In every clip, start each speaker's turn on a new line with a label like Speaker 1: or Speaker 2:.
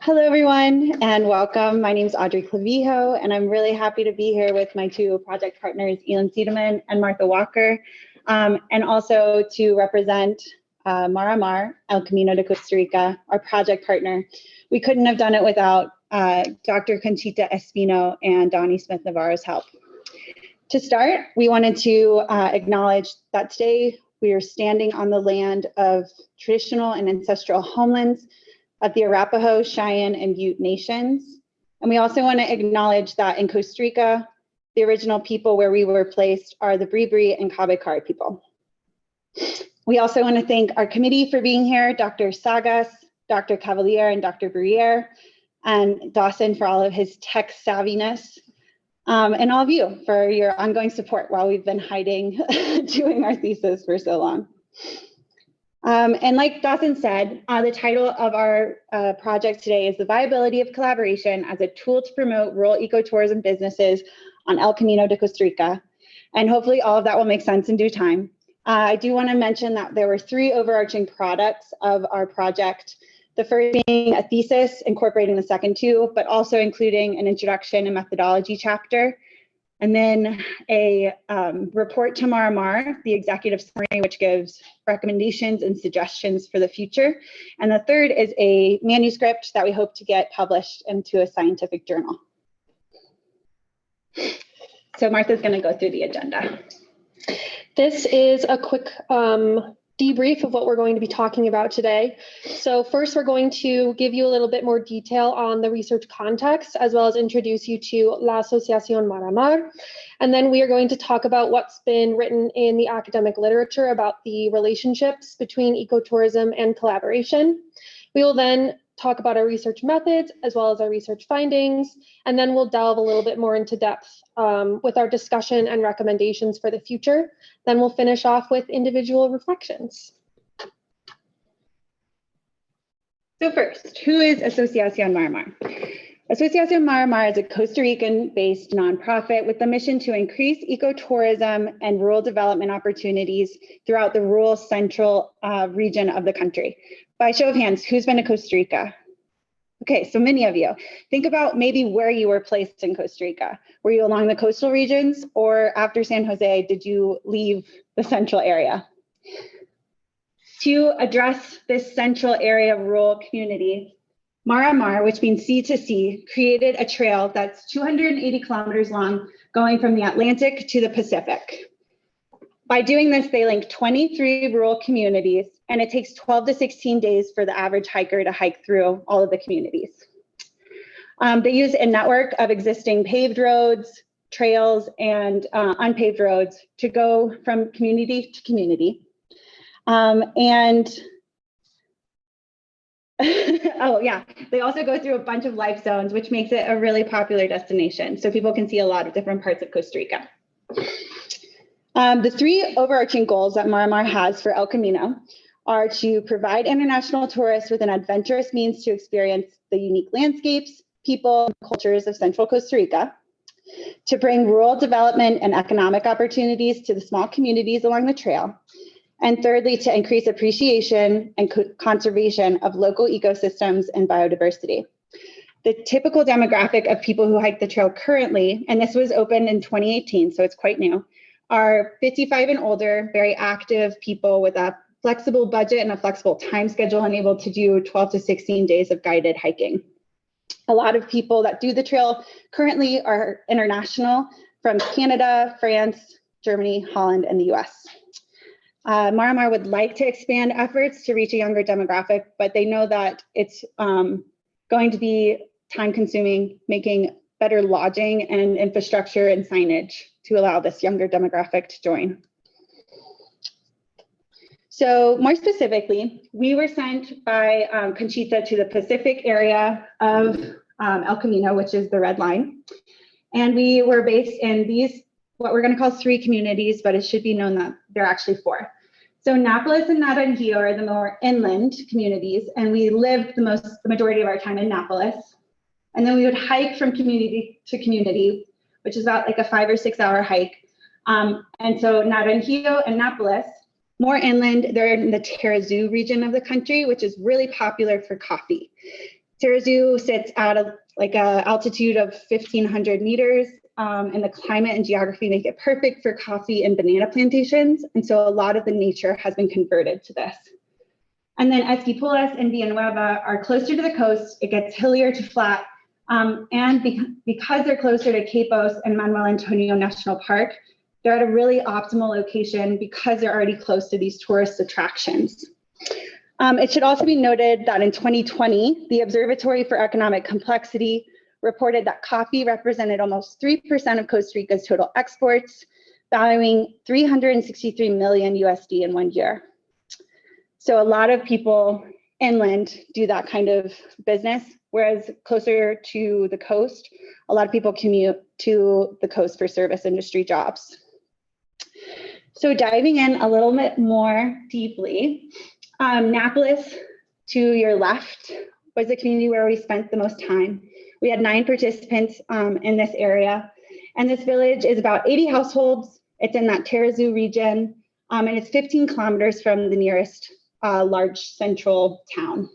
Speaker 1: Hello, everyone, and welcome. My name is Audrey Clavijo, and I'm really happy to be here with my two project partners, Elan Seideman and Martha Walker, and also to represent Mar El Camino de Costa Rica, our project partner. We couldn't have done it without Dr. Conchita Espino and Donnie Smith-Navarro's help. To start, we wanted to acknowledge that today we are standing on the land of traditional and ancestral homelands of the Arapaho, Cheyenne, and Ute nations. And we also want to acknowledge that in Costa Rica, the original people where we were placed are the Bribri and Cabecari people. We also want to thank our committee for being here, Dr. Sagas, Dr. Cavalier, and Dr. Briere, and Dawson for all of his tech savviness, and all of you for your ongoing support while we've been hiding doing our thesis for so long. And like Dawson said, the title of our project today is The Viability of Collaboration as a Tool to Promote Rural Ecotourism Businesses on El Camino de Costa Rica. And hopefully all of that will make sense in due time. I do want to mention that there were three overarching products of our project. The first being a thesis incorporating the second two, but also including an introduction and methodology chapter. And then a report to Mar, the executive summary, which gives recommendations and suggestions for the future. And the third is a manuscript that we hope to get published into a scientific journal. So Martha's going to go through the agenda.
Speaker 2: This is a quick debrief of what we're going to be talking about today. So first, we're going to give you a little bit more detail on the research context, as well as introduce you to La Asociación Mar. And then we are going to talk about what's been written in the academic literature about the relationships between ecotourism and collaboration. We will then talk about our research methods, as well as our research findings, and then we'll delve a little bit more into depth with our discussion and recommendations for the future. Then we'll finish off with individual reflections.
Speaker 1: So first, who is Asociación Mar? Asociación Mar is a Costa Rican-based nonprofit with the mission to increase ecotourism and rural development opportunities throughout the rural central region of the country. By show of hands, who's been to Costa Rica? Okay, so many of you. Think about maybe where you were placed in Costa Rica. Were you along the coastal regions, or after San Jose, did you leave the central area? To address this central area rural community, Mar, which means sea to sea, created a trail that's 280 kilometers long, going from the Atlantic to the Pacific. By doing this, they link 23 rural communities, and it takes 12 to 16 days for the average hiker to hike through all of the communities. They use a network of existing paved roads, trails, and unpaved roads to go from community to community. Oh yeah, they also go through a bunch of life zones, which makes it a really popular destination. So people can see a lot of different parts of Costa Rica. The three overarching goals that Mar has for El Camino are to provide international tourists with an adventurous means to experience the unique landscapes, people, and cultures of central Costa Rica, to bring rural development and economic opportunities to the small communities along the trail, and thirdly, to increase appreciation and conservation of local ecosystems and biodiversity. The typical demographic of people who hike the trail currently, and this was opened in 2018, so it's quite new, are 55 and older, very active people with a flexible budget and a flexible time schedule and able to do 12 to 16 days of guided hiking. A lot of people that do the trail currently are international from Canada, France, Germany, Holland, and the US. Mar would like to expand efforts to reach a younger demographic, but they know that it's going to be time consuming, making better lodging and infrastructure and signage to allow this younger demographic to join. So more specifically, we were sent by Conchita to the Pacific area of El Camino, which is the red line. And we were based in these, what we're going to call three communities, but it should be known that they're actually four. So Nápoles and Naranjillo are the more inland communities, and we lived the majority of our time in Nápoles. And then we would hike from community to community, which is about like a 5 or 6 hour hike. And so Naranjillo and Nápoles, more inland, they're in the Tarrazú region of the country, which is really popular for coffee. Tarrazú sits at a altitude of 1,500 meters, and the climate and geography make it perfect for coffee and banana plantations. And so a lot of the nature has been converted to this. And then Esquipulas and Villanueva are closer to the coast. It gets hillier to flat. And because they're closer to Capos and Manuel Antonio National Park, they're at a really optimal location because they're already close to these tourist attractions. It should also be noted that in 2020, the Observatory for Economic Complexity reported that coffee represented almost 3% of Costa Rica's total exports, valuing 363 million USD in 1 year. So a lot of people inland do that kind of business, whereas closer to the coast, a lot of people commute to the coast for service industry jobs. So diving in a little bit more deeply, Nápoles, to your left, was the community where we spent the most time. We had 9 participants in this area, and this village is about 80 households. It's in that Tarrazú region, and it's 15 kilometers from the nearest large central town.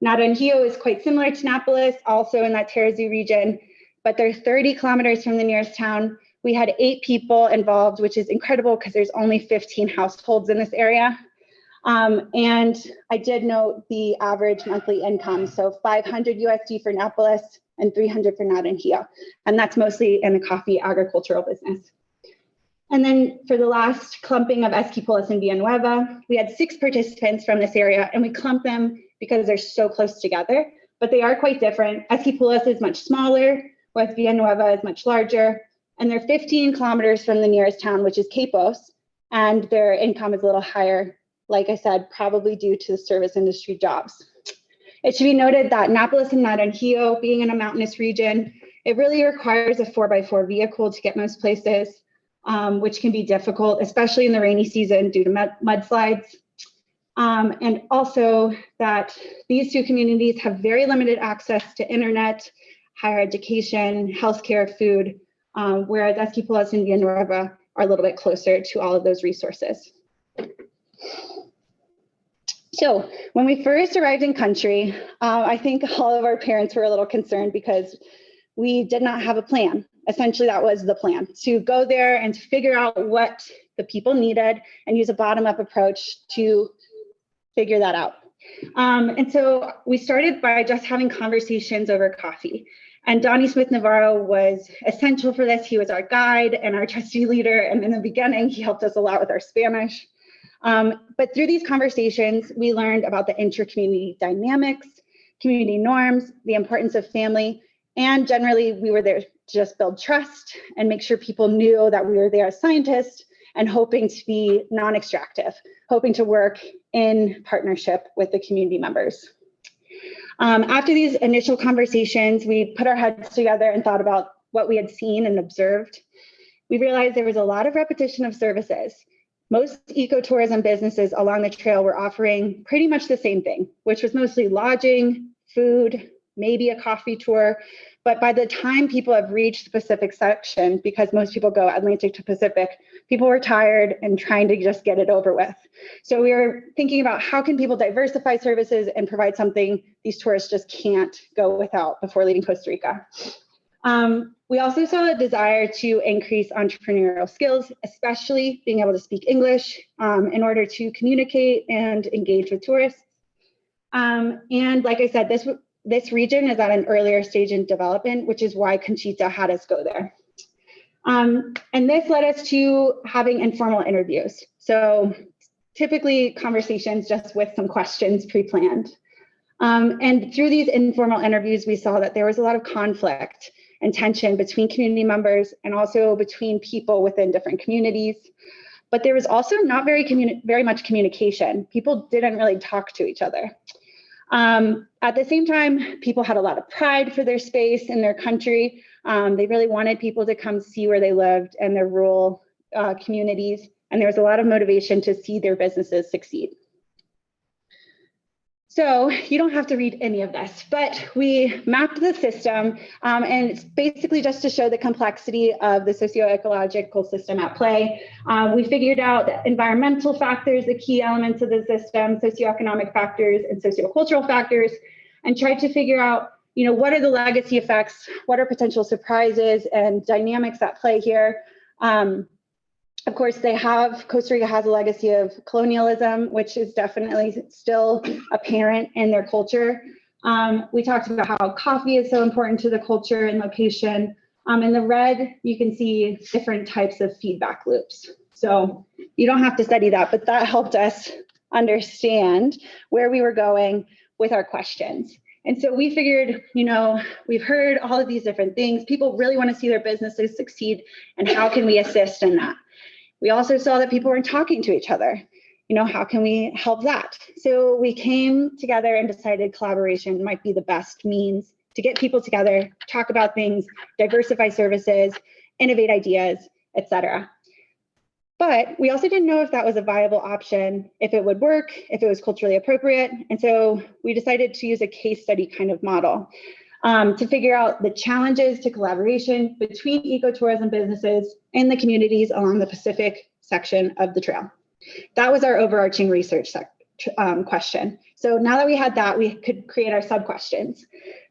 Speaker 1: Naranjillo is quite similar to Nápoles, also in that Tarrazú region, but they're 30 kilometers from the nearest town. We had 8 people involved, which is incredible because there's only 15 households in this area. And I did note the average monthly income, so 500 USD for Nápoles and 300 for Naranjillo, and that's mostly in the coffee agricultural business. And then for the last clumping of Esquipulas and Villanueva, we had 6 participants from this area, and we clumped them because they're so close together, but they are quite different. Esquipulas is much smaller, whereas Villanueva is much larger, and they're 15 kilometers from the nearest town, which is Capos, and their income is a little higher, like I said, probably due to the service industry jobs. It should be noted that Nápoles and Naranjillo, being in a mountainous region, it really requires a 4x4 vehicle to get most places, which can be difficult, especially in the rainy season due to mudslides. And also that these 2 communities have very limited access to internet, higher education, healthcare, food, whereas Esquipulas and Villanueva are a little bit closer to all of those resources. So when we first arrived in country, I think all of our parents were a little concerned because we did not have a plan. Essentially, that was the plan, to go there and to figure out what the people needed and use a bottom-up approach to figure that out. And so we started by just having conversations over coffee. And Donnie Smith Navarro was essential for this. He was our guide and our trustee leader. And in the beginning, he helped us a lot with our Spanish. But through these conversations, we learned about the inter-community dynamics, community norms, the importance of family, and generally we were there to just build trust and make sure people knew that we were there as scientists and hoping to be non-extractive, hoping to work in partnership with the community members. After these initial conversations, we put our heads together and thought about what we had seen and observed. We realized there was a lot of repetition of services. Most ecotourism businesses along the trail were offering pretty much the same thing, which was mostly lodging, food, maybe a coffee tour. But by the time people have reached the Pacific section, because most people go Atlantic to Pacific, people were tired and trying to just get it over with. So we were thinking about how can people diversify services and provide something these tourists just can't go without before leaving Costa Rica. We also saw a desire to increase entrepreneurial skills, especially being able to speak English in order to communicate and engage with tourists. And like I said, this region is at an earlier stage in development, which is why Conchita had us go there. And this led us to having informal interviews. So typically conversations just with some questions pre-planned. And through these informal interviews, we saw that there was a lot of conflict and tension between community members and also between people within different communities. But there was also not very much communication. People didn't really talk to each other. At the same time, people had a lot of pride for their space in their country. They really wanted people to come see where they lived and their rural communities. And there was a lot of motivation to see their businesses succeed. So you don't have to read any of this, but we mapped the system, and it's basically just to show the complexity of the socio-ecological system at play. We figured out the environmental factors, the key elements of the system, socioeconomic factors, and sociocultural factors, and tried to figure out, what are the legacy effects, what are potential surprises and dynamics at play here. Of course, Costa Rica has a legacy of colonialism, which is definitely still apparent in their culture. We talked about how coffee is so important to the culture and location. In the red, you can see different types of feedback loops. So you don't have to study that, but that helped us understand where we were going with our questions. And so we figured, we've heard all of these different things. People really want to see their businesses succeed, and how can we assist in that? We also saw that people weren't talking to each other. How can we help that? So we came together and decided collaboration might be the best means to get people together, talk about things, diversify services, innovate ideas, etc. But we also didn't know if that was a viable option, if it would work, if it was culturally appropriate. And so we decided to use a case study kind of model to figure out the challenges to collaboration between ecotourism businesses and the communities along the Pacific section of the trail. That was our overarching research question. So now that we had that, we could create our sub-questions.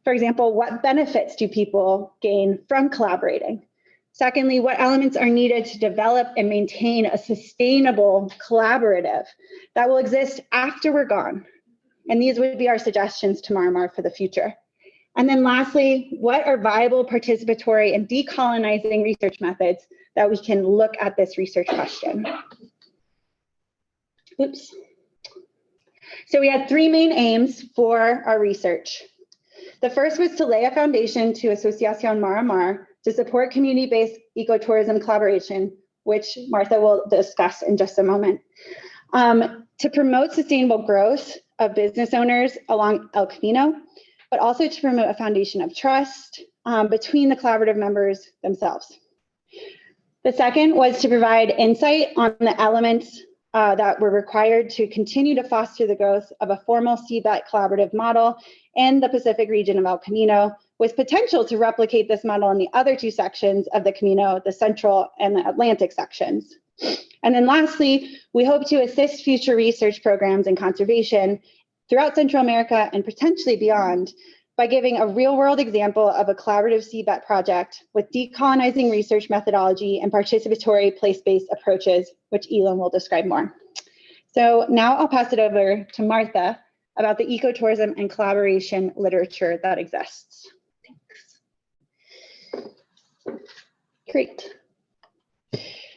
Speaker 1: For example, what benefits do people gain from collaborating? Secondly, what elements are needed to develop and maintain a sustainable collaborative that will exist after we're gone? And these would be our suggestions to Maramar for the future. And then lastly, what are viable participatory and decolonizing research methods that we can look at this research question? Oops. So we had three main aims for our research. The first was to lay a foundation to Asociación Maramar to support community-based ecotourism collaboration, which Martha will discuss in just a moment, to promote sustainable growth of business owners along El Camino, but also to promote a foundation of trust between the collaborative members themselves. The second was to provide insight on the elements that were required to continue to foster the growth of a formal CBET collaborative model in the Pacific region of El Camino, with potential to replicate this model in the other two sections of the Camino, the Central and the Atlantic sections. And then lastly, we hope to assist future research programs in conservation throughout Central America and potentially beyond by giving a real-world example of a collaborative CBET project with decolonizing research methodology and participatory place-based approaches, which Elan will describe more. So now I'll pass it over to Martha about the ecotourism and collaboration literature that exists. Thanks.
Speaker 2: Great.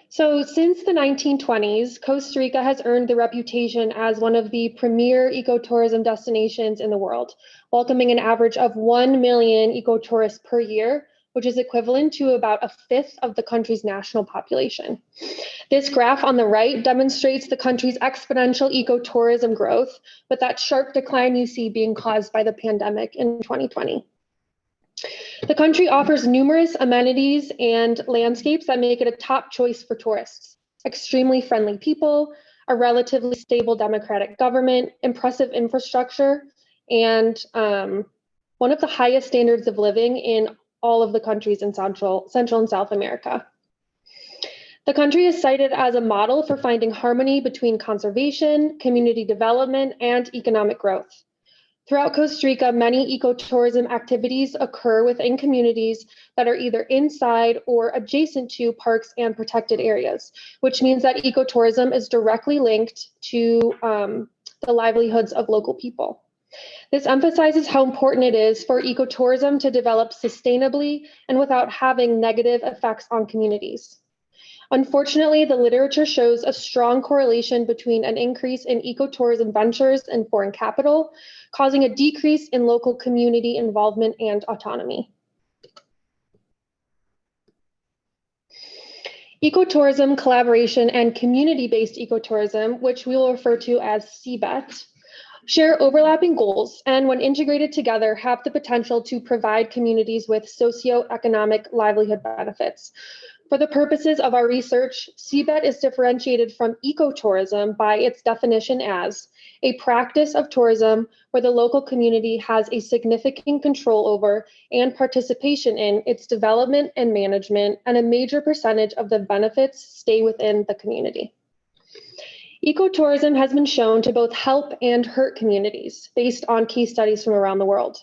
Speaker 2: So since the 1920s, Costa Rica has earned the reputation as one of the premier ecotourism destinations in the world, welcoming an average of 1 million ecotourists per year, which is equivalent to about a fifth of the country's national population. This graph on the right demonstrates the country's exponential ecotourism growth, with that sharp decline you see being caused by the pandemic in 2020. The country offers numerous amenities and landscapes that make it a top choice for tourists. Extremely friendly people, a relatively stable democratic government, impressive infrastructure, and one of the highest standards of living in all of the countries in Central and South America. The country is cited as a model for finding harmony between conservation, community development, and economic growth. Throughout Costa Rica, many ecotourism activities occur within communities that are either inside or adjacent to parks and protected areas, which means that ecotourism is directly linked to the livelihoods of local people. This emphasizes how important it is for ecotourism to develop sustainably and without having negative effects on communities. Unfortunately, the literature shows a strong correlation between an increase in ecotourism ventures and foreign capital, causing a decrease in local community involvement and autonomy. Ecotourism, collaboration, and community-based ecotourism, which we will refer to as CBET, share overlapping goals, and when integrated together, have the potential to provide communities with socioeconomic livelihood benefits. For the purposes of our research, CBET is differentiated from ecotourism by its definition as a practice of tourism where the local community has a significant control over and participation in its development and management, and a major percentage of the benefits stay within the community. Ecotourism has been shown to both help and hurt communities based on case studies from around the world.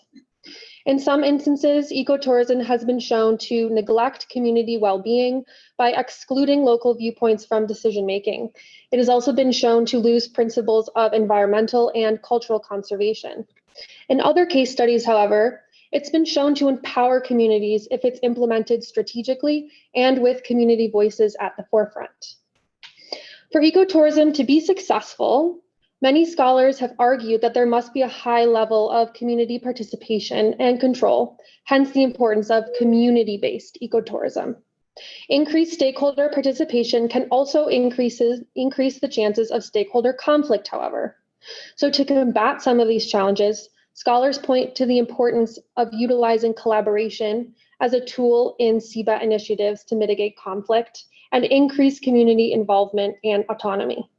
Speaker 2: In some instances, ecotourism has been shown to neglect community well-being by excluding local viewpoints from decision-making. It has also been shown to lose principles of environmental and cultural conservation. In other case studies, however, it's been shown to empower communities if it's implemented strategically and with community voices at the forefront. For ecotourism to be successful, many scholars have argued that there must be a high level of community participation and control, hence the importance of community-based ecotourism. Increased stakeholder participation can also increase the chances of stakeholder conflict, however. So to combat some of these challenges, scholars point to the importance of utilizing collaboration as a tool in CBET initiatives to mitigate conflict and increase community involvement and autonomy.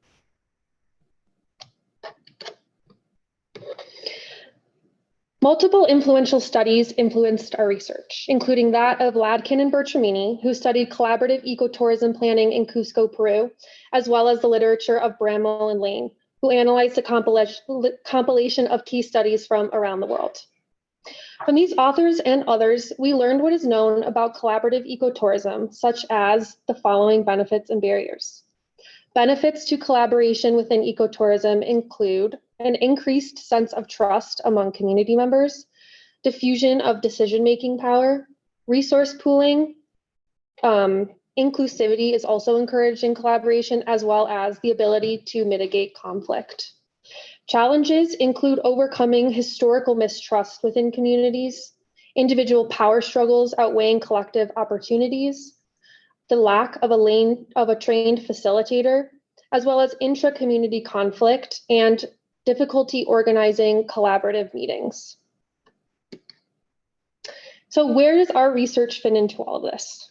Speaker 2: Multiple influential studies influenced our research, including that of Ladkin and Bertramini, who studied collaborative ecotourism planning in Cusco, Peru, as well as the literature of Bramwell and Lane, who analyzed the compilation of key studies from around the world. From these authors and others, we learned what is known about collaborative ecotourism, such as the following benefits and barriers. Benefits to collaboration within ecotourism include an increased sense of trust among community members, diffusion of decision-making power, resource pooling, inclusivity is also encouraged in collaboration, as well as the ability to mitigate conflict. Challenges include overcoming historical mistrust within communities, individual power struggles outweighing collective opportunities, the lack of a trained facilitator, as well as intra-community conflict and difficulty organizing collaborative meetings. So where does our research fit into all of this?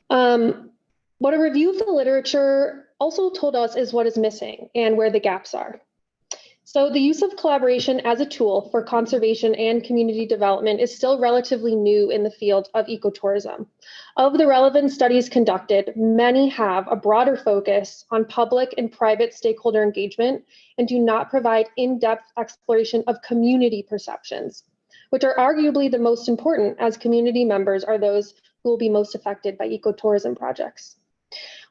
Speaker 2: What a review of the literature also told us is what is missing and where the gaps are. So the use of collaboration as a tool for conservation and community development is still relatively new in the field of ecotourism. Of the relevant studies conducted, many have a broader focus on public and private stakeholder engagement and do not provide in-depth exploration of community perceptions, which are arguably the most important, as community members are those who will be most affected by ecotourism projects.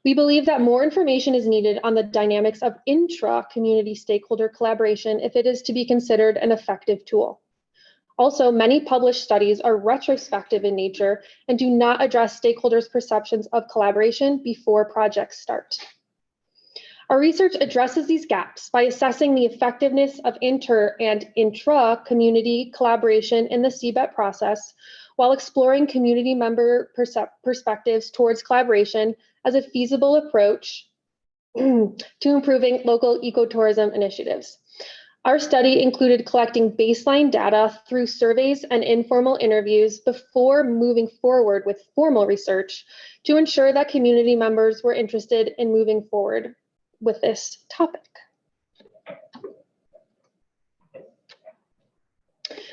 Speaker 2: We believe that more information is needed on the dynamics of intra-community stakeholder collaboration if it is to be considered an effective tool. Also, many published studies are retrospective in nature and do not address stakeholders' perceptions of collaboration before projects start. Our research addresses these gaps by assessing the effectiveness of inter and intra-community collaboration in the CBET process, while exploring community member perspectives towards collaboration as a feasible approach to improving local ecotourism initiatives. Our study included collecting baseline data through surveys and informal interviews before moving forward with formal research to ensure that community members were interested in moving forward with this topic.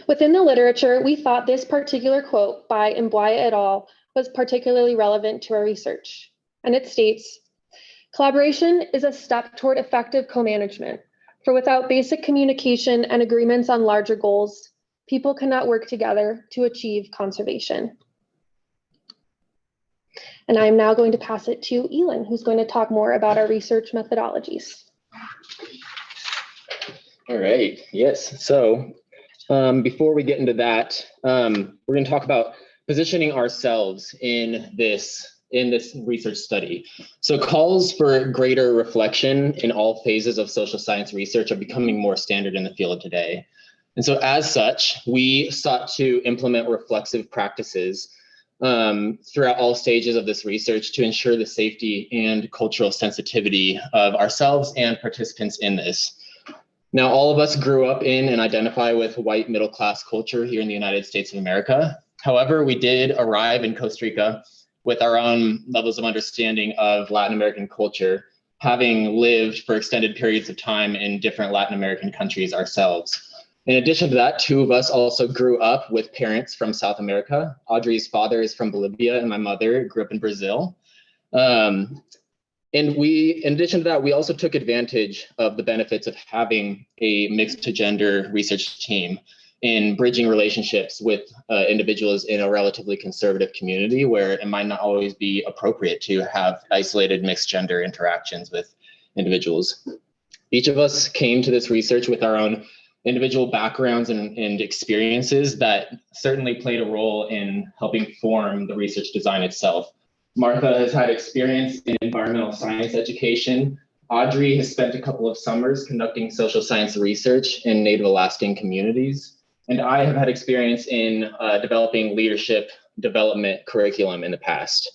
Speaker 2: Within the literature, we thought this particular quote by Mboya et al. Was particularly relevant to our research. And it states, "Collaboration is a step toward effective co-management, for without basic communication and agreements on larger goals, people cannot work together to achieve conservation." And I'm now going to pass it to Elan, who's going to talk more about our research methodologies.
Speaker 3: All right, yes. So before we get into that, we're going to talk about positioning ourselves in this research study. So calls for greater reflection in all phases of social science research are becoming more standard in the field today. And so as such, we sought to implement reflexive practices throughout all stages of this research to ensure the safety and cultural sensitivity of ourselves and participants in this. Now, all of us grew up in and identify with white middle-class culture here in the United States of America. However, we did arrive in Costa Rica with our own levels of understanding of Latin American culture, having lived for extended periods of time in different Latin American countries ourselves. In addition to that, two of us also grew up with parents from South America. Audrey's father is from Bolivia and my mother grew up in Brazil. And in addition to that, we also took advantage of the benefits of having a mixed gender research team in bridging relationships with individuals in a relatively conservative community where it might not always be appropriate to have isolated mixed gender interactions with individuals. Each of us came to this research with our own individual backgrounds and experiences that certainly played a role in helping form the research design itself. Martha has had experience in environmental science education. Audrey has spent a couple of summers conducting social science research in Native Alaskan communities. And I have had experience in developing leadership development curriculum in the past.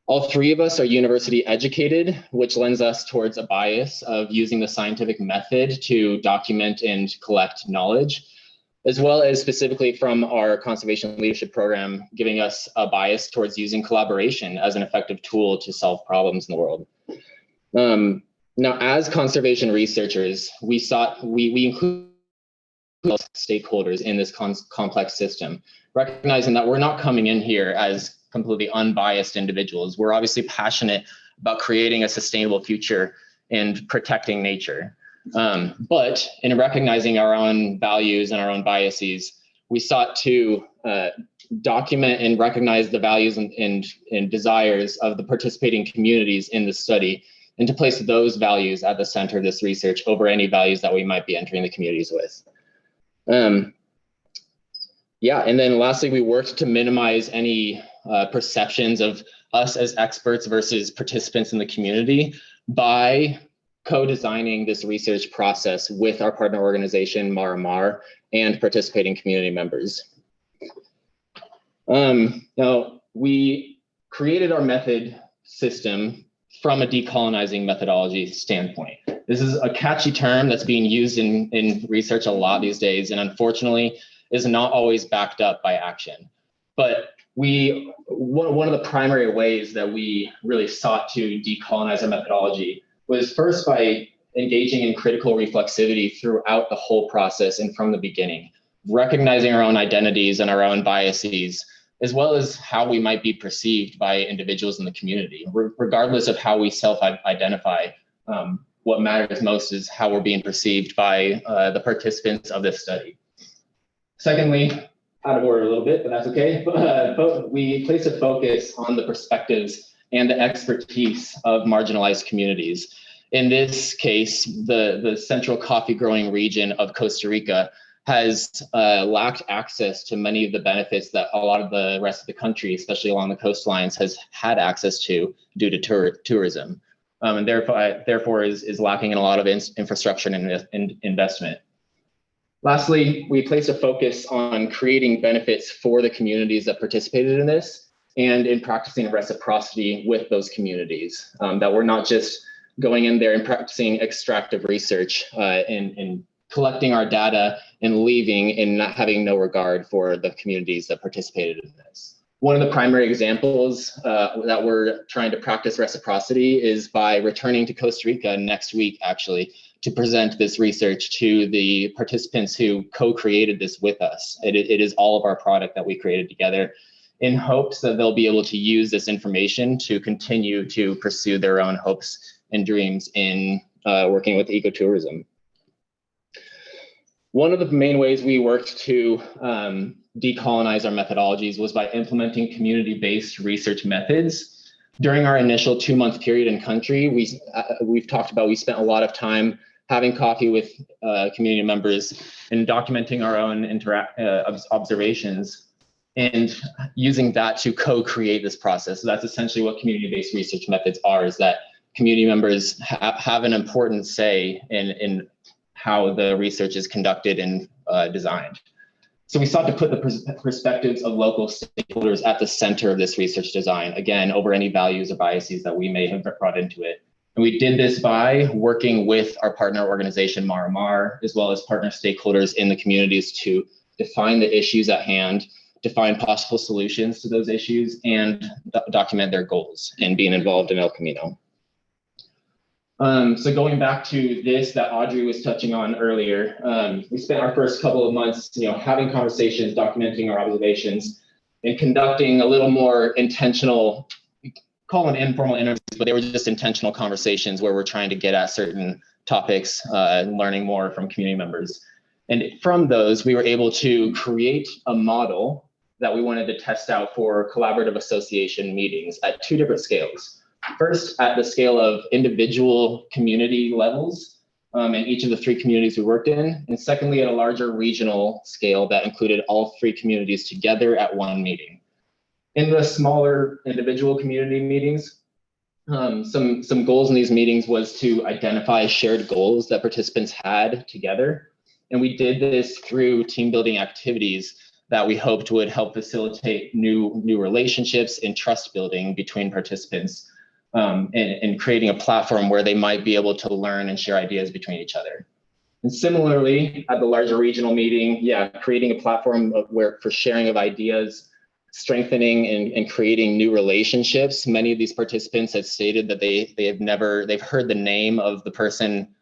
Speaker 3: All three of us are university educated, which lends us towards a bias of using the scientific method to document and collect knowledge, as well as specifically from our conservation leadership program, giving us a bias towards using collaboration as an effective tool to solve problems in the world. Now, as conservation researchers, we include stakeholders in this complex system, recognizing that we're not coming in here as completely unbiased individuals. We're obviously passionate about creating a sustainable future and protecting nature. But in recognizing our own values and our own biases, we sought to document and recognize the values and desires of the participating communities in the study, and to place those values at the center of this research over any values that we might be entering the communities with. Yeah, and then lastly, we worked to minimize any perceptions of us as experts versus participants in the community by co-designing this research process with our partner organization, Mar and participating community members. Now, we created our method system from a decolonizing methodology standpoint. This is a catchy term that's being used in research a lot these days, and unfortunately is not always backed up by action. But one of the primary ways that we really sought to decolonize our methodology was first by engaging in critical reflexivity throughout the whole process and from the beginning, recognizing our own identities and our own biases, as well as how we might be perceived by individuals in the community. Regardless of how we self-identify, what matters most is how we're being perceived by the participants of this study. Secondly, out of order a little bit, but that's okay. But we place a focus on the perspectives and the expertise of marginalized communities. In this case, the central coffee growing region of Costa Rica has lacked access to many of the benefits that a lot of the rest of the country, especially along the coastlines, has had access to due to tourism, and therefore is lacking in a lot of infrastructure and investment. Lastly, we placed a focus on creating benefits for the communities that participated in this and in practicing reciprocity with those communities, that we're not just going in there and practicing extractive research and collecting our data and leaving and not having no regard for the communities that participated in this. One of the primary examples that we're trying to practice reciprocity is by returning to Costa Rica next week, actually, to present this research to the participants who co-created this with us. It is all of our product that we created together, in hopes that they'll be able to use this information to continue to pursue their own hopes and dreams in working with ecotourism. One of the main ways we worked to decolonize our methodologies was by implementing community-based research methods. During our initial 2-month period in country, we've talked about, we spent a lot of time having coffee with community members and documenting our own observations and using that to co-create this process. So that's essentially what community-based research methods are, is that community members have an important say in how the research is conducted and designed. So we sought to put the perspectives of local stakeholders at the center of this research design, again, over any values or biases that we may have brought into it. And we did this by working with our partner organization, Mar, as well as partner stakeholders in the communities to define the issues at hand, define possible solutions to those issues, and document their goals and being involved in El Camino. So going back to this that Audrey was touching on earlier, we spent our first couple of months, having conversations, documenting our observations, and conducting a little more intentional, call an informal interviews but they were just intentional conversations where we're trying to get at certain topics and learning more from community members. And from those, we were able to create a model that we wanted to test out for collaborative association meetings at 2 different scales. First, at the scale of individual community levels in each of the 3 communities we worked in. And secondly, at a larger regional scale that included all 3 communities together at 1 meeting. In the smaller individual community meetings, some goals in these meetings was to identify shared goals that participants had together. And we did this through team building activities that we hoped would help facilitate new relationships and trust building between participants, and creating a platform where they might be able to learn and share ideas between each other. And similarly, at the larger regional meeting, creating a platform for sharing of ideas, strengthening and creating new relationships. Many of these participants had stated that they've heard the name of the person,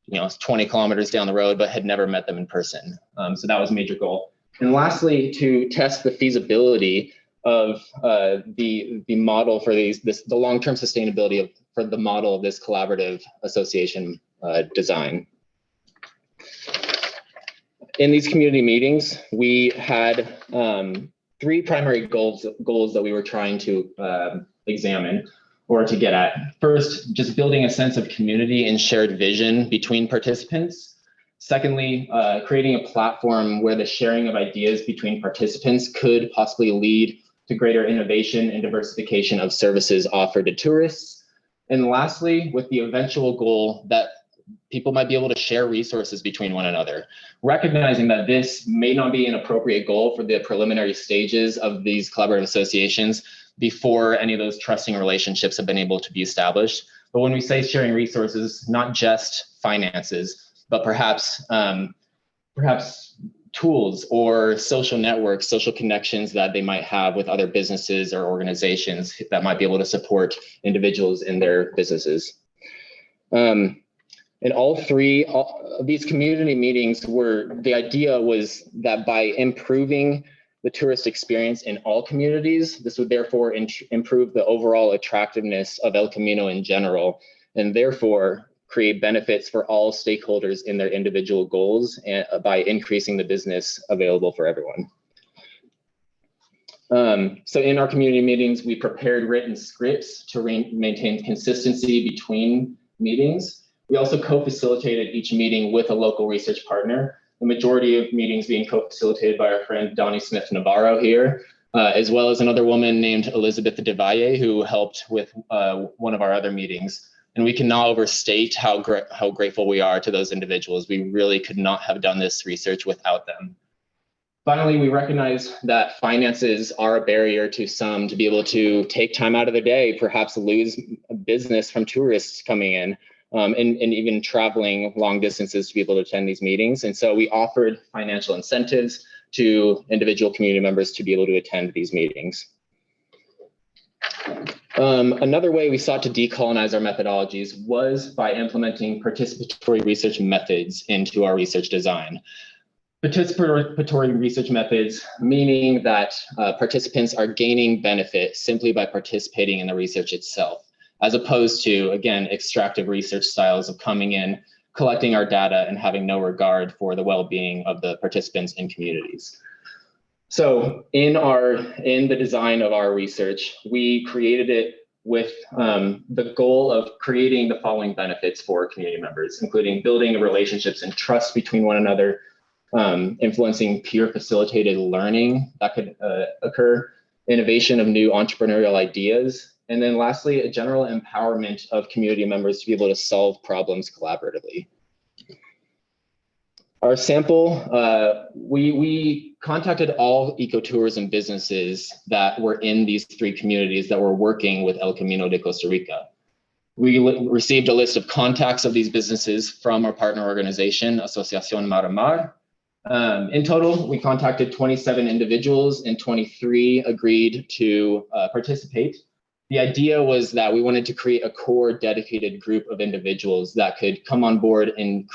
Speaker 3: 20 kilometers down the road, but had never met them in person. So that was a major goal. And lastly, to test the feasibility of the model for the long-term sustainability for the model of this collaborative association design. In these community meetings, we had 3 primary goals that we were trying to examine or to get at. First, just building a sense of community and shared vision between participants. Secondly, creating a platform where the sharing of ideas between participants could possibly lead to greater innovation and diversification of services offered to tourists. And lastly, with the eventual goal that people might be able to share resources between one another, recognizing that this may not be an appropriate goal for the preliminary stages of these collaborative associations before any of those trusting relationships have been able to be established. But when we say sharing resources, not just finances, but perhaps tools or social networks, social connections that they might have with other businesses or organizations that might be able to support individuals in their businesses. In all 3 of these community meetings, the idea was that by improving the tourist experience in all communities, this would therefore improve the overall attractiveness of El Camino in general, and therefore create benefits for all stakeholders in their individual goals and by increasing the business available for everyone. So in our community meetings, we prepared written scripts to maintain consistency between meetings. We also co-facilitated each meeting with a local research partner, the majority of meetings being co-facilitated by our friend Donnie Smith Navarro here, as well as another woman named Elizabeth de Valle, who helped with one of our other meetings. And we cannot overstate how grateful we are to those individuals. We really could not have done this research without them. Finally, we recognize that finances are a barrier to some to be able to take time out of their day, perhaps lose business from tourists coming in, and even traveling long distances to be able to attend these meetings. And so we offered financial incentives to individual community members to be able to attend these meetings. Another way we sought to decolonize our methodologies was by implementing participatory research methods into our research design. Participatory research methods, meaning that participants are gaining benefit simply by participating in the research itself, as opposed to, again, extractive research styles of coming in, collecting our data, and having no regard for the well-being of the participants and communities. So in the design of our research, we created it with the goal of creating the following benefits for community members, including building relationships and trust between one another, influencing peer facilitated learning that could occur, innovation of new entrepreneurial ideas, and then lastly, a general empowerment of community members to be able to solve problems collaboratively. Our sample, we contacted all ecotourism businesses that were in these 3 communities that were working with El Camino de Costa Rica. We received a list of contacts of these businesses from our partner organization, Asociación Mar a Mar. In total, we contacted 27 individuals and 23 agreed to participate. The idea was that we wanted to create a core dedicated group of individuals that could come on board and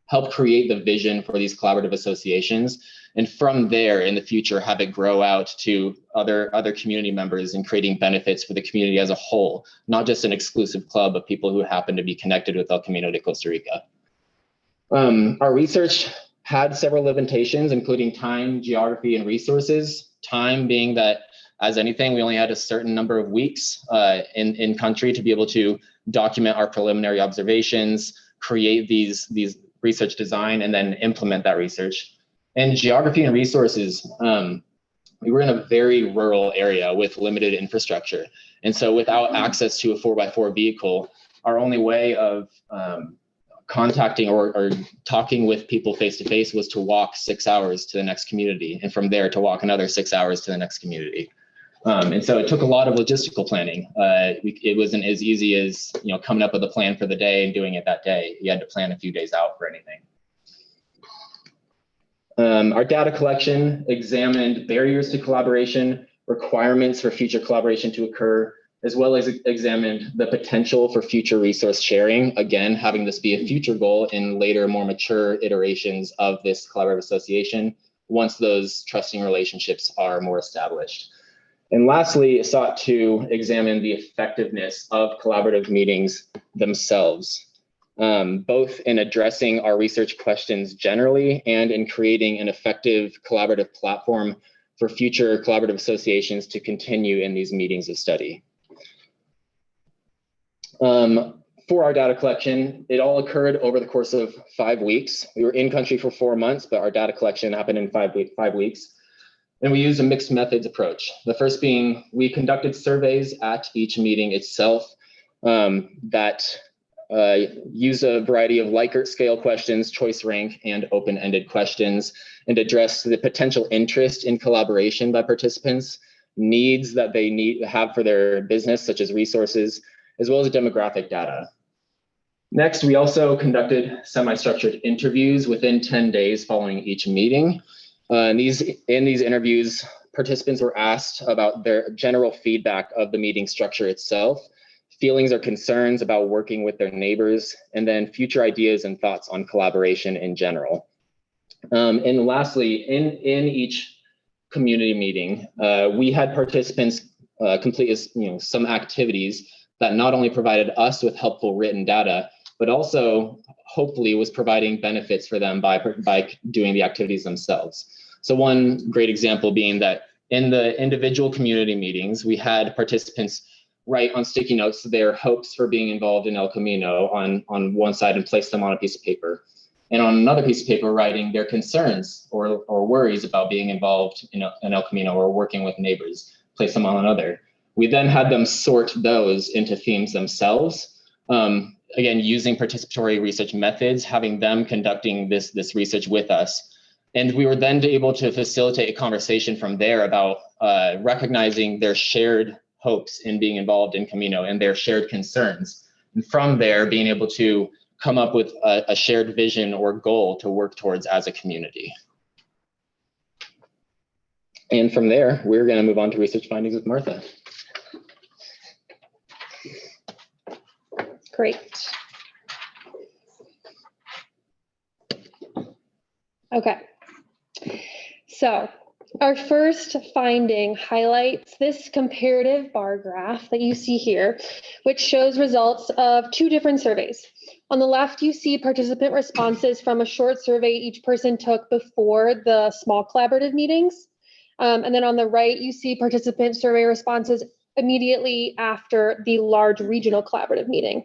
Speaker 3: help create the vision for these collaborative associations And from there, in the future, have it grow out to other community members and creating benefits for the community as a whole, not just an exclusive club of people who happen to be connected with El Camino de Costa Rica. Our research had several limitations, including time, geography, and resources. Time being that, as anything, we only had a certain number of weeks in country to be able to document our preliminary observations, create these research design, and then implement that research. And geography and resources, we were in a very rural area with limited infrastructure. And so without access to a 4x4 vehicle, our only way of contacting or talking with people face-to-face was to walk 6 hours to the next community, and from there to walk another 6 hours to the next community. And so it took a lot of logistical planning. It wasn't as easy as coming up with a plan for the day and doing it that day. You had to plan a few days out for anything. Our data collection examined barriers to collaboration, requirements for future collaboration to occur, as well as examined the potential for future resource sharing, again, having this be a future goal in later, more mature iterations of this collaborative association, once those trusting relationships are more established. And lastly, it sought to examine the effectiveness of collaborative meetings themselves, both in addressing our research questions generally and in creating an effective collaborative platform for future collaborative associations to continue in these meetings of study. For our data collection, it all occurred over the course of 5 weeks. We were in country for 4 months, but our data collection happened in 5 weeks. And we used a mixed methods approach. The first being, we conducted surveys at each meeting itself that use a variety of Likert scale questions, choice rank, and open-ended questions, and address the potential interest in collaboration by participants, needs that they have for their business, such as resources, as well as demographic data. Next, we also conducted semi-structured interviews within 10 days following each meeting. In these interviews, participants were asked about their general feedback of the meeting structure itself, feelings or concerns about working with their neighbors, and then future ideas and thoughts on collaboration in general. And lastly, in each community meeting, we had participants complete some activities that not only provided us with helpful written data, but also hopefully was providing benefits for them by doing the activities themselves. So one great example being that in the individual community meetings, we had participants write on sticky notes their hopes for being involved in El Camino on one side and place them on a piece of paper. And on another piece of paper, writing their concerns or worries about being involved in El Camino or working with neighbors, place them on another. We then had them sort those into themes themselves. Again, using participatory research methods, having them conducting this research with us. And we were then able to facilitate a conversation from there about recognizing their shared hopes in being involved in Camino and their shared concerns. And from there, being able to come up with a shared vision or goal to work towards as a community. And from there, we're going to move on to research findings with Martha.
Speaker 2: Great. Okay. So our first finding highlights this comparative bar graph that you see here, which shows results of 2 different surveys. On the left, you see participant responses from a short survey each person took before the small collaborative meetings. And then on the right, you see participant survey responses immediately after the large regional collaborative meeting.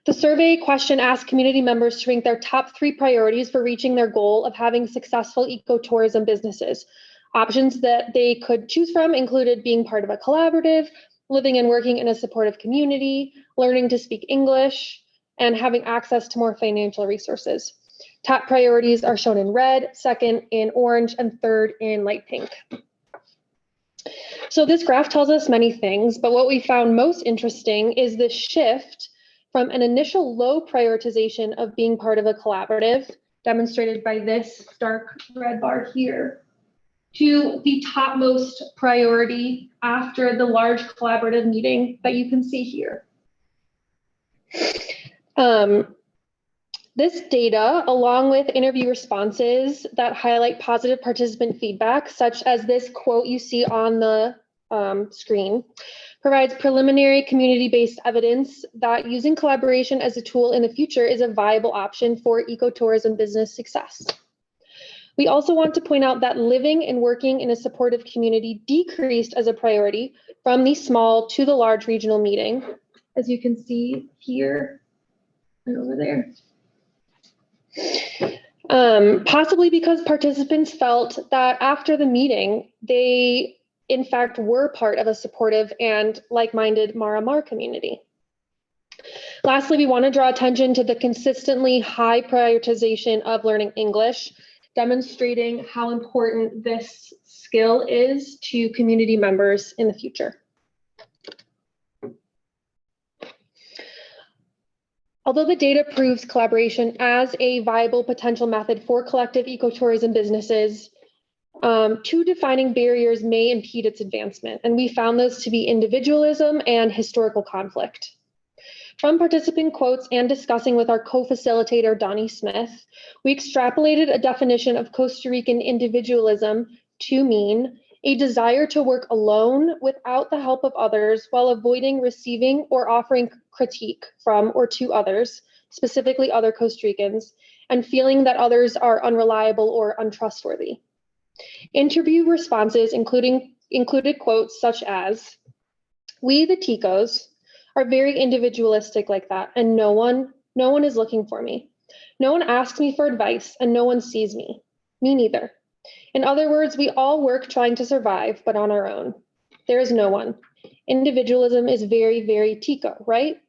Speaker 2: The survey question asked community members to rank their top 3 priorities for reaching their goal of having successful ecotourism businesses. Options that they could choose from included being part of a collaborative, living and working in a supportive community, learning to speak English, and having access to more financial resources. Top priorities are shown in red, second in orange, and third in light pink. So this graph tells us many things, but what we found most interesting is the shift from an initial low prioritization of being part of a collaborative, demonstrated by this dark red bar here, to the topmost priority after the large collaborative meeting that you can see here. This data, along with interview responses that highlight positive participant feedback, such as this quote you see on the screen, provides preliminary community-based evidence that using collaboration as a tool in the future is a viable option for ecotourism business success. We also want to point out that living and working in a supportive community decreased as a priority from the small to the large regional meeting, as you can see here and over there. Possibly because participants felt that after the meeting, they in fact were part of a supportive and like-minded Maramar community. Lastly, we want to draw attention to the consistently high prioritization of learning English, demonstrating how important this skill is to community members in the future. Although the data proves collaboration as a viable potential method for collective ecotourism businesses, two defining barriers may impede its advancement, and we found those to be individualism and historical conflict. From participant quotes and discussing with our co-facilitator, Donnie Smith, we extrapolated a definition of Costa Rican individualism to mean a desire to work alone without the help of others while avoiding receiving or offering critique from or to others, specifically other Costa Ricans, and feeling that others are unreliable or untrustworthy. Interview responses included quotes such as, "We, the Ticos, are very individualistic like that, and no one is looking for me. No one asks me for advice, and no one sees me. Me neither. In other words, we all work trying to survive, but on our own. There is no one. Individualism is very, very Tico, right?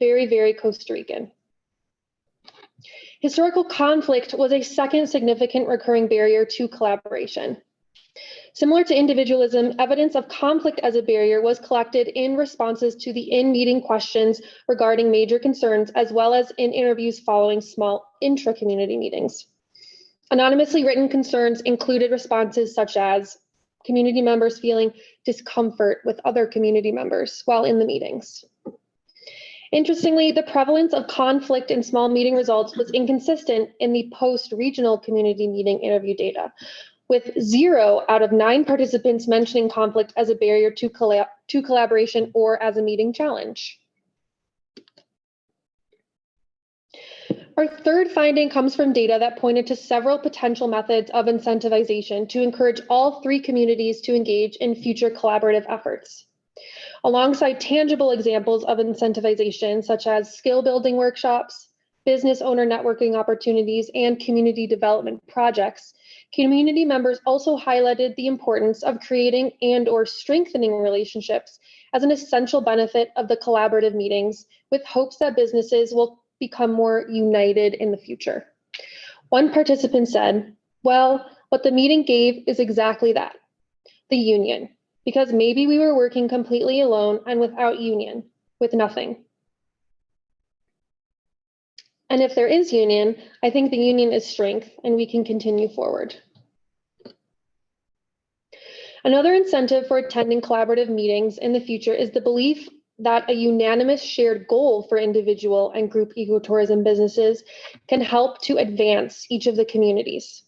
Speaker 2: Very, very Costa Rican." Historical conflict was a second significant recurring barrier to collaboration. Similar to individualism, evidence of conflict as a barrier was collected in responses to the in-meeting questions regarding major concerns, as well as in interviews following small intra-community meetings. Anonymously written concerns included responses such as community members feeling discomfort with other community members while in the meetings. Interestingly, the prevalence of conflict in small meeting results was inconsistent in the post-regional community meeting interview data, with 0 out of 9 participants mentioning conflict as a barrier to collaboration or as a meeting challenge. Our third finding comes from data that pointed to several potential methods of incentivization to encourage all 3 communities to engage in future collaborative efforts. Alongside tangible examples of incentivization, such as skill building workshops, business owner networking opportunities, and community development projects, community members also highlighted the importance of creating and/or strengthening relationships as an essential benefit of the collaborative meetings, with hopes that businesses will become more united in the future. One participant said, "Well, what the meeting gave is exactly that, the union, because maybe we were working completely alone and without union, with nothing. And if there is union, I think the union is strength and we can continue forward." Another incentive for attending collaborative meetings in the future is the belief that a unanimous shared goal for individual and group ecotourism businesses can help to advance each of the communities.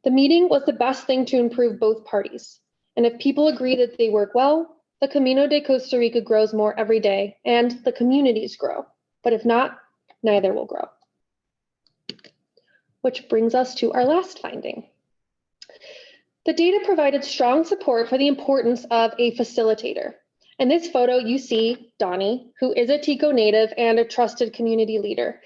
Speaker 2: The meeting was the best thing to improve both parties. And if people agree that they work well, the Camino de Costa Rica grows more every day and the communities grow. But if not, neither will grow. Which brings us to our last finding. The data provided strong support for the importance of a facilitator. In this photo, you see Donnie, who is a Tico native and a trusted community leader,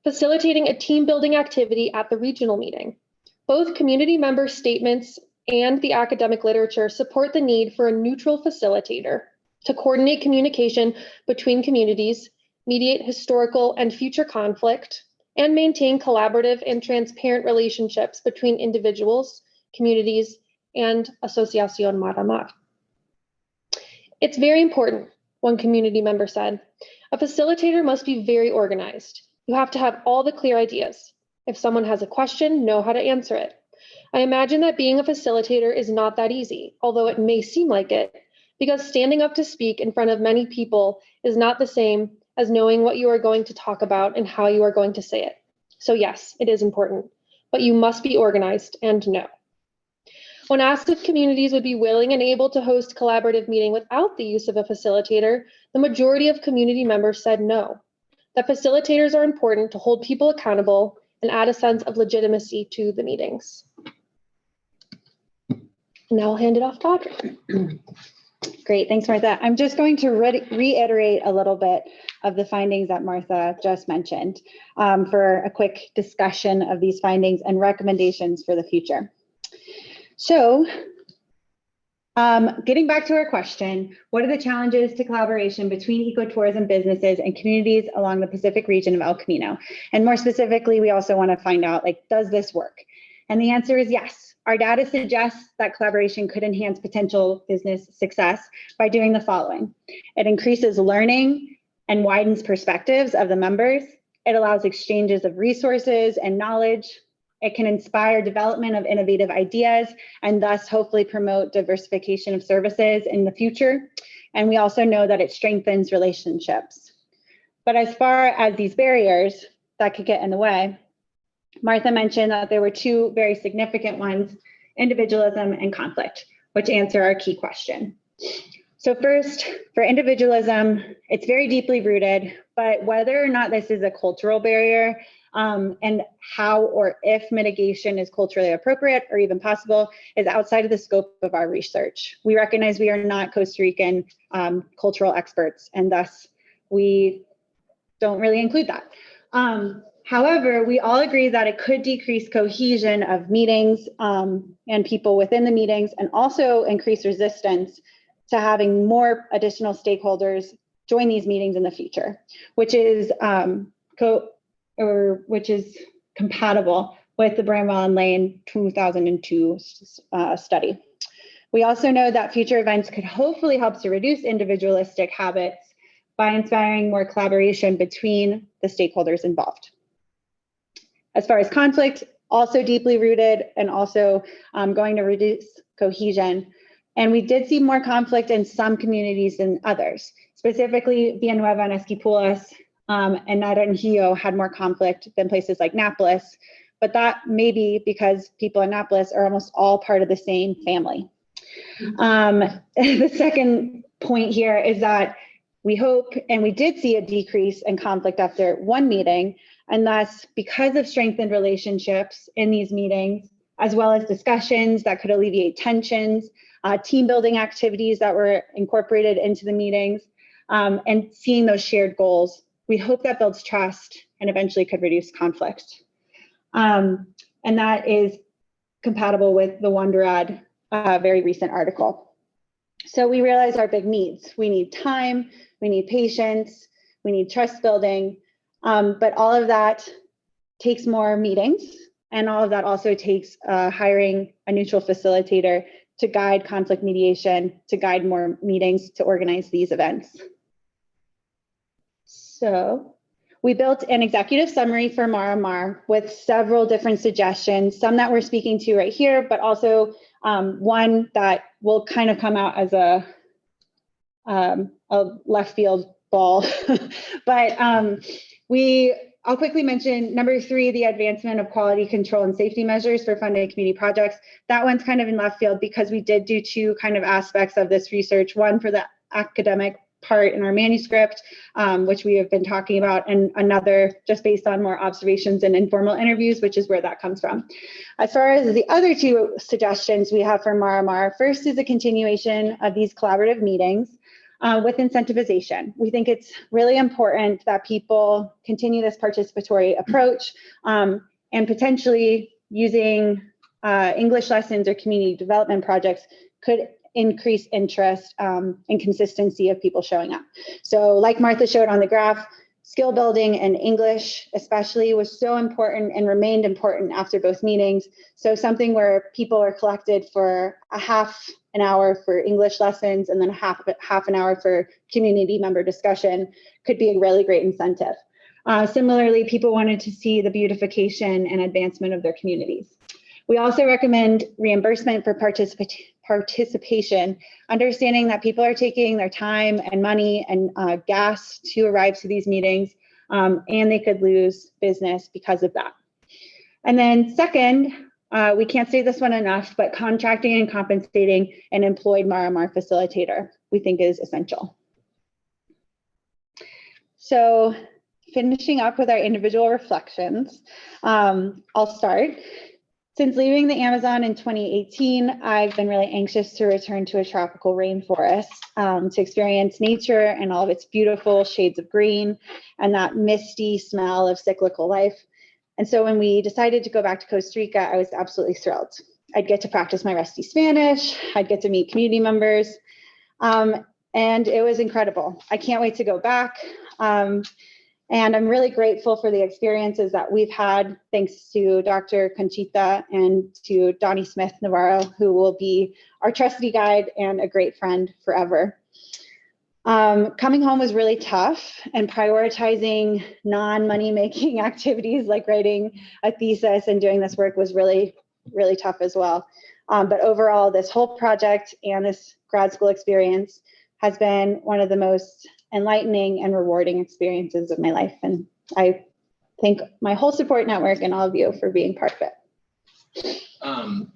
Speaker 2: facilitating a team building activity at the regional meeting. Both community member statements and the academic literature support the need for a neutral facilitator to coordinate communication between communities, mediate historical and future conflict, and maintain collaborative and transparent relationships between individuals, communities, and Asociación Maramar. "It's very important," one community member said. "A facilitator must be very organized. You have to have all the clear ideas. If someone has a question, know how to answer it. I imagine that being a facilitator is not that easy, although it may seem like it, because standing up to speak in front of many people is not the same as knowing what you are going to talk about and how you are going to say it. So yes, it is important, but you must be organized and know. When asked if communities would be willing and able to host a collaborative meeting without the use of a facilitator, the majority of community members said no. That facilitators are important to hold people accountable and add a sense of legitimacy to the meetings. Now I'll hand it off to Audrey.
Speaker 1: Great, thanks, Martha. I'm just going to reiterate a little bit of the findings that Martha just mentioned for a quick discussion of these findings and recommendations for the future. So, getting back to our question, what are the challenges to collaboration between ecotourism businesses and communities along the Pacific region of El Camino? And more specifically, we also want to find out, like, does this work? And the answer is yes. Our data suggests that collaboration could enhance potential business success by doing the following. It increases learning and widens perspectives of the members. It allows exchanges of resources and knowledge. It can inspire development of innovative ideas and thus hopefully promote diversification of services in the future. And we also know that it strengthens relationships. But as far as these barriers that could get in the way, Martha mentioned that there were two very significant ones, individualism and conflict, which answer our key question. So first, for individualism, it's very deeply rooted, but whether or not this is a cultural barrier and how or if mitigation is culturally appropriate or even possible is outside of the scope of our research. We recognize we are not Costa Rican cultural experts, and thus we don't really include that. However, we all agree that it could decrease cohesion of meetings and people within the meetings, and also increase resistance to having more additional stakeholders join these meetings in the future, which is compatible with the Bramwell and Lane 2002 study. We also know that future events could hopefully help to reduce individualistic habits by inspiring more collaboration between the stakeholders involved. As far as conflict, also deeply rooted and also going to reduce cohesion. And we did see more conflict in some communities than others. Specifically, Villanueva and Esquipulas and Naranjillo had more conflict than places like Nápoles, but that may be because people in Nápoles are almost all part of the same family. The second point here is that we hope, and we did see a decrease in conflict after one meeting, and thus, because of strengthened relationships in these meetings, as well as discussions that could alleviate tensions, team building activities that were incorporated into the meetings, and seeing those shared goals, we hope that builds trust and eventually could reduce conflict. And that is compatible with the Wanderad very recent article. So we realize our big needs. We need time, we need patience, we need trust building, but all of that takes more meetings, and all of that also takes hiring a neutral facilitator to guide conflict mediation, to guide more meetings, to organize these events. So we built an executive summary for Mar with several different suggestions, some that we're speaking to right here, but also one that will kind of come out as a left field ball. But I'll quickly mention number 3, the advancement of quality control and safety measures for funded community projects. That one's kind of in left field because we did do two kind of aspects of this research, one for the academic part in our manuscript, which we have been talking about, and another just based on more observations and informal interviews, which is where that comes from. As far as the other two suggestions we have for Mar, first is a continuation of these collaborative meetings with incentivization. We think it's really important that people continue this participatory approach and potentially using English lessons or community development projects could increase interest and consistency of people showing up. So like Martha showed on the graph, skill building and English especially was so important and remained important after both meetings. So something where people are collected for a half an hour for English lessons and then half an hour for community member discussion could be a really great incentive. Similarly, people wanted to see the beautification and advancement of their communities. We also recommend reimbursement for participation, understanding that people are taking their time and money and gas to arrive to these meetings. and they could lose business because of that. And then second, we can't say this one enough, but contracting and compensating an employed Maramar facilitator, we think is essential. So finishing up with our individual reflections, I'll start. Since leaving the Amazon in 2018, I've been really anxious to return to a tropical rainforest to experience nature and all of its beautiful shades of green and that misty smell of cyclical life. And so when we decided to go back to Costa Rica, I was absolutely thrilled. I'd get to practice my rusty Spanish, I'd get to meet community members, and it was incredible. I can't wait to go back. And I'm really grateful for the experiences that we've had, thanks to Dr. Conchita and to Donnie Smith Navarro, who will be our trusty guide and a great friend forever. Coming home was really tough, and prioritizing non-money making activities like writing a thesis and doing this work was really, really tough as well. But overall, this whole project and this grad school experience has been one of the most enlightening and rewarding experiences of my life. And I thank my whole support network and all of you for being part of it.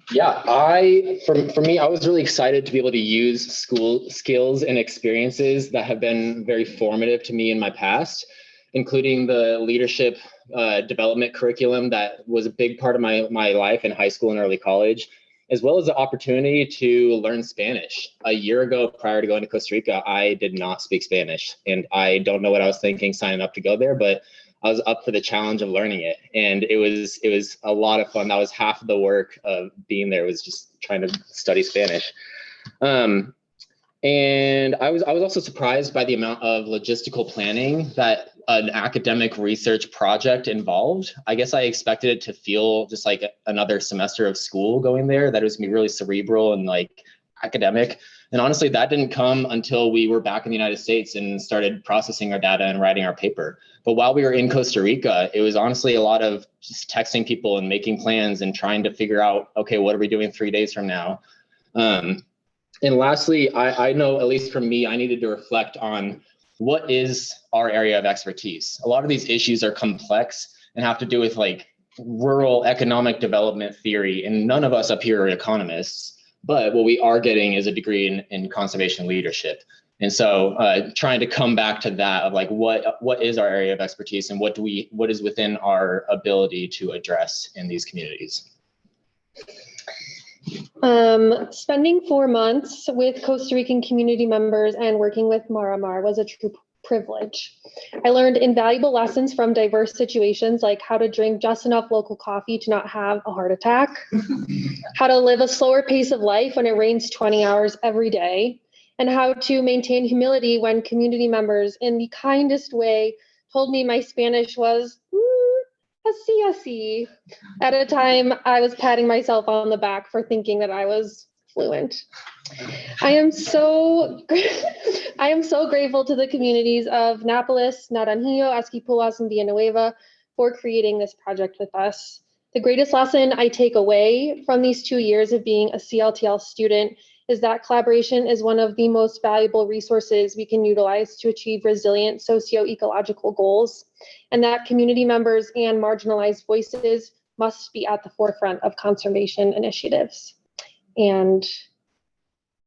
Speaker 3: For me, I was really excited to be able to use school skills and experiences that have been very formative to me in my past, including the leadership development curriculum that was a big part of my life in high school and early college, as well as the opportunity to learn Spanish. A year ago, prior to going to Costa Rica, I did not speak Spanish, and I don't know what I was thinking signing up to go there, but I was up for the challenge of learning it, and it was a lot of fun. That was half of the work of being there, was just trying to study Spanish. And I was also surprised by the amount of logistical planning that an academic research project involved. I guess I expected it to feel just like another semester of school going there, that it was gonna be really cerebral and like academic. And honestly, that didn't come until we were back in the United States and started processing our data and writing our paper. But while we were in Costa Rica, it was honestly a lot of just texting people and making plans and trying to figure out, okay, what are we doing 3 days from now? And lastly, I know, at least for me, I needed to reflect on what is our area of expertise. A lot of these issues are complex and have to do with like rural economic development theory, and none of us up here are economists. But what we are getting is a degree in conservation leadership. And so trying to come back to that of like, what is our area of expertise and what is within our ability to address in these communities?
Speaker 2: Spending 4 months with Costa Rican community members and working with Maramar was a true privilege. I learned invaluable lessons from diverse situations, like how to drink just enough local coffee to not have a heart attack, how to live a slower pace of life when it rains 20 hours every day, and how to maintain humility when community members, in the kindest way, told me my Spanish was así. At a time, I was patting myself on the back for thinking that I was fluent. I am so grateful to the communities of Nápoles, Naranjillo, Esquipulas, and Villanueva for creating this project with us. The greatest lesson I take away from these 2 years of being a CLTL student is that collaboration is one of the most valuable resources we can utilize to achieve resilient socio-ecological goals, and that community members and marginalized voices must be at the forefront of conservation initiatives. And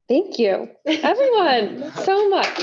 Speaker 2: thank you, everyone, so much.